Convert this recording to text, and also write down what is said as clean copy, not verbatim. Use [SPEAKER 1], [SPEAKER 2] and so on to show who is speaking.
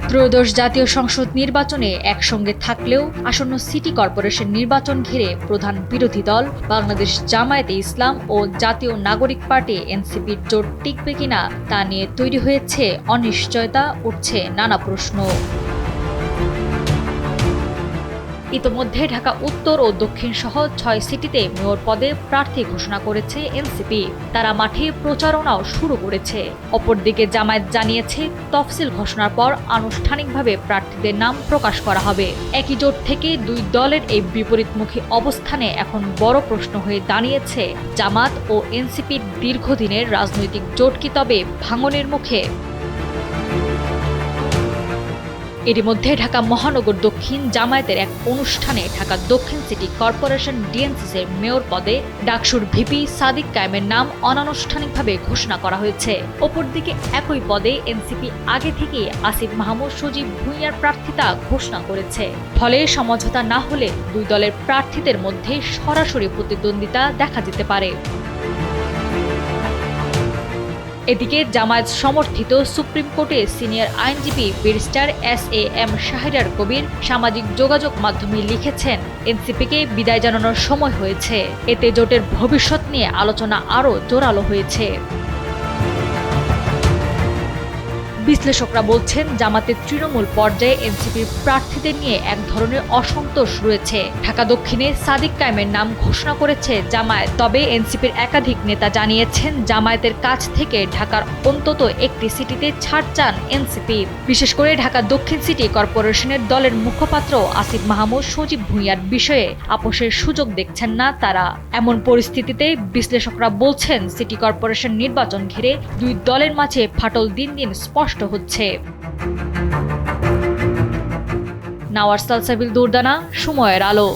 [SPEAKER 1] ত্রয়োদশ জাতীয় সংসদ নির্বাচনে একসঙ্গে থাকলেও আসন্ন সিটি কর্পোরেশন নির্বাচন ঘিরে প্রধান বিরোধী দল বাংলাদেশ জামায়াতে ইসলাম ও জাতীয় নাগরিক পার্টি এনসিপির জোট টিকবে কিনা তা নিয়ে তৈরি হয়েছে অনিশ্চয়তা, উঠছে নানা প্রশ্ন। ইতোমধ্যে ঢাকা উত্তর ও দক্ষিণ সহ ৬ সিটিতে মেয়র পদে প্রার্থী ঘোষণা করেছে এনসিপি। তারা মাঠে প্রচারণাও শুরু করেছে। অপরদিকে জামায়াত জানিয়েছে, তফসিল ঘোষণার পর আনুষ্ঠানিকভাবে প্রার্থীদের নাম প্রকাশ করা হবে। একই জোট থেকে দুই দলের এই বিপরীতমুখী অবস্থানে এখন বড় প্রশ্ন হয়ে দাঁড়িয়েছে, জামাত ও এনসিপির দীর্ঘদিনের রাজনৈতিক জোট কি তবে ভাঙনের মুখে? এরই মধ্যে ঢাকা মহানগর দক্ষিণ জামায়াতের এক অনুষ্ঠানে ঢাকা দক্ষিণ সিটি কর্পোরেশন ডিএনসিসির মেয়র পদে ডাকসুর ভিপি সাদিক কায়েমের নাম অনানুষ্ঠানিকভাবে ঘোষণা করা হয়েছে। অপরদিকে একই পদে এনসিপি আগে থেকেই আসিফ মাহমুদ সজীব ভুঁইয়ার প্রার্থিতা ঘোষণা করেছে। ফলে সমঝোতা না হলে দুই দলের প্রার্থীদের মধ্যে সরাসরি প্রতিদ্বন্দ্বিতা দেখা যেতে পারে। এদিকে জামায়াত সমর্থিত সুপ্রিম কোর্টে সিনিয়র আইনজীবী ব্যারিস্টার SAM শাহিদার কবির সামাজিক যোগাযোগ মাধ্যমে লিখেছেন, এনসিপিকে বিদায় জানানোর সময় হয়েছে। এতে জোটের ভবিষ্যৎ নিয়ে আলোচনা আরও জোরালো হয়েছে। বিশ্লেষকরা বলছেন, জামাতের তৃণমূল পর্যায়ে এনসিপির প্রার্থীদের নিয়ে এক ধরনের অসন্তোষ রয়েছে। ঢাকা দক্ষিণে সাদিক কায়েমের নাম ঘোষণা করেছে জামায়াত, তবে এনসিপির একাধিক নেতা জানিয়েছেন জামায়াতের কাছ থেকে ঢাকার অন্তত একটি সিটিতে ছাড় চান এনসিপি। বিশেষ করে ঢাকা দক্ষিণ সিটি কর্পোরেশনের দলের মুখপাত্র আসিফ মাহমুদ সজীব ভুঁইয়ার বিষয়ে আপোষের সুযোগ দেখছেন না তারা। এমন পরিস্থিতিতে বিশ্লেষকরা বলছেন, সিটি কর্পোরেশন নির্বাচন ঘিরে দুই দলের মাঝে ফাটল দিন দিন স্পষ্ট হচ্ছে। নাওয়ার সালসাবিল দুরদানা, সময়ের আলো।